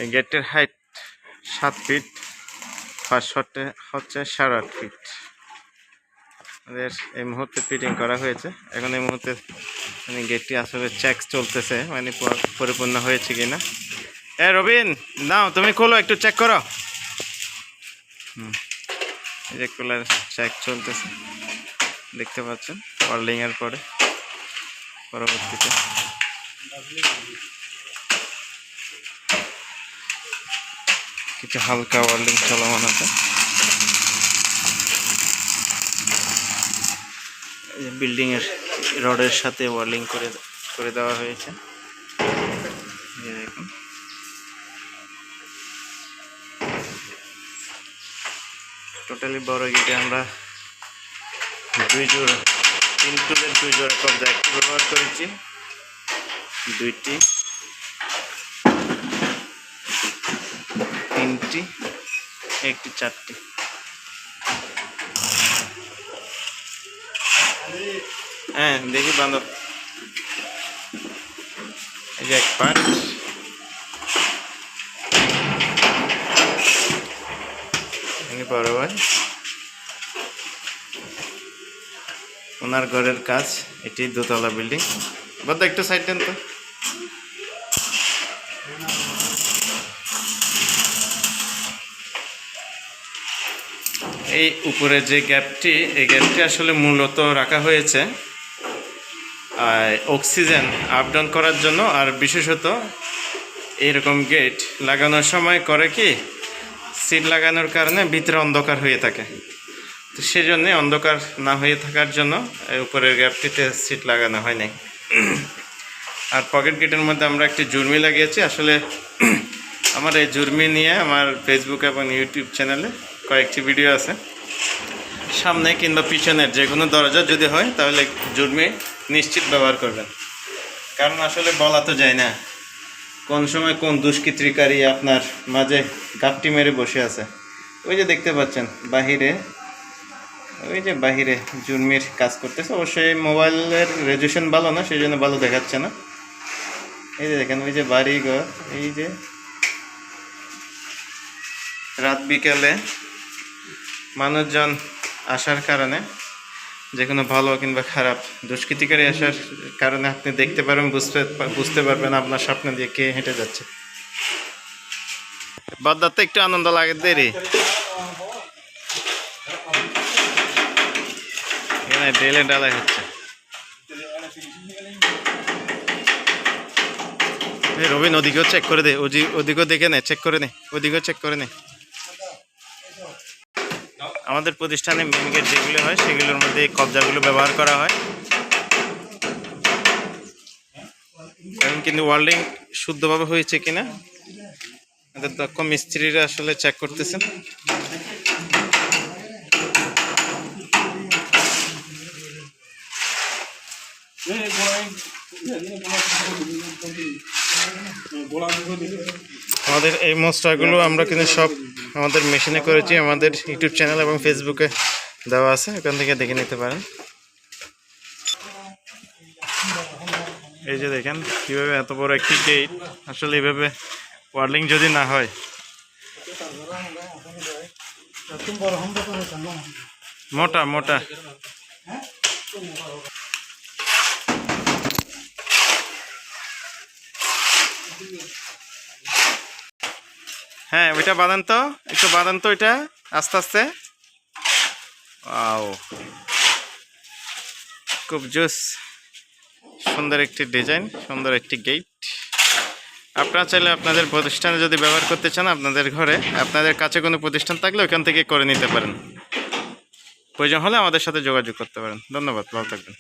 এই গেটের height 7 fit, first হচ্ছে 8.5 ফিট। আমাদের এই মুহূর্তে ফিটিং করা হয়েছে। এখন এই মুহূর্তে মানে গেটটি আসলে চেক চলতেছে, মানে পরিপূর্ণ হয়েছে কিনা। রবিন নাও, তুমি খোলো, একটু চেক করো। এই যে খোলার চেক চলতেছে, দেখতে পাচ্ছেন ওয়েল্ডিং এর পরে পরবর্তীতে কিছু হালকা ওয়েল্ডিং চলমান আছে। বিল্ডিং এর রডের সাথে ওয়েল্ডিং করে দেওয়া হয়েছে। দেখুন টোটালি বড় গেটে আমরা 3 জোড়া কবজা একটি ব্যবহার করেছি, 2টি, 3টি, 1টি, 4টি। হ্যাঁ দেখি বান্ধব, এই যে এক পার্ট, বড় ভাই ওনার ঘরের কাজ। এটি দোতলা বিল্ডিং। বদ্ধ একটু সাইড দেন তো। এই উপরে যে গ্যাপটি, এই গ্যাপটি আসলে মূলত রাখা হয়েছে অক্সিজেন আপ ডাউন করার জন্য। আর বিশেষত এইরকম গেট লাগানোর সময় করে কি, সিট লাগানোর কারণে ভিতরে অন্ধকার হয়ে থাকে, তো সেই জন্যে অন্ধকার না হয়ে থাকার জন্য উপরের গ্যাপটিতে সিট লাগানো হয় নাই। আর পকেট গেটের মধ্যে আমরা একটি জুর্মি লাগিয়েছি। আসলে আমার এই জুর্মি নিয়ে আমার ফেসবুক এবং ইউটিউব চ্যানেলে কয়েকটি ভিডিও আছে। সামনে কিংবা পিছনের যে কোনো দরজা যদি হয় তাহলে জুর্মি নিশ্চিত ব্যবহার করবেন, কারণ আসলে বলা তো যায় না কোন সময় কোন দুষ্কৃতিকারী আপনার মাঝে গাপটি মেরে বসে আছে। ওই যে দেখতে পাচ্ছেন বাহিরে, ওই যে বাহিরে জুর্মির কাজ করতেছে। অবশ্যই মোবাইলের রেজুলেশন ভালো না, সেই জন্য ভালো দেখাচ্ছে না। এই যে দেখেন, ওই যে বাড়িঘর, এই যে রাত বিকেলে মানুষজন আসার কারণে, যে কোনো ভালো কিংবা খারাপ দুষ্কৃতিকারী আসার কারণে আপনি দেখতে পারবেন, বুঝতে পারবেন আপনার স্বপ্ন দিয়ে কে হেঁটে যাচ্ছে। বাদ্দাতে একটু আনন্দ লাগে দেরি। এখানে ডেলে ডালাই হচ্ছে। রবিন ওদিকেও চেক করে দে, ওদিকেও দেখে নে, চেক করে নে, ওদিকেও চেক করে নে। আমাদের প্রতিষ্ঠানে মেন গেট যেগুলো হয় সেগুলোর মধ্যে এই কবজাগুলো ব্যবহার করা হয়। এখন কিন্তু ওয়েল্ডিং শুদ্ধভাবে হয়েছে কিনা আমাদের দক্ষ মিস্ত্রিরা আসলে চেক করতেছেন। আমাদের এই মোস্টারগুলো আমরা কিন্তু সব আমাদের মেশিনে করেছি। আমাদের ইউটিউব চ্যানেল এবং ফেসবুকে দেওয়া আছে, ওখান থেকে দেখে নিতে পারেন। এই যে দেখেন কীভাবে এত বড় একটি গেট, আসলে এইভাবে ওয়েল্ডিং যদি না হয়, মোটা মোটা হ্যাঁ, ওইটা বাঁধান তো, একটু বাঁধান তো ওইটা আস্তে আস্তে। ওয়াও, খুব জোস, সুন্দর একটি ডিজাইন, সুন্দর একটি গেট। আপনারা চাইলে আপনাদের প্রতিষ্ঠানে যদি ব্যবহার করতে চান, আপনাদের ঘরে আপনাদের কাছে কোনো প্রতিষ্ঠান থাকলে ওইখান থেকে করে নিতে পারেন। প্রয়োজন হলে আমাদের সাথে যোগাযোগ করতে পারেন। ধন্যবাদ, ভালো থাকবেন।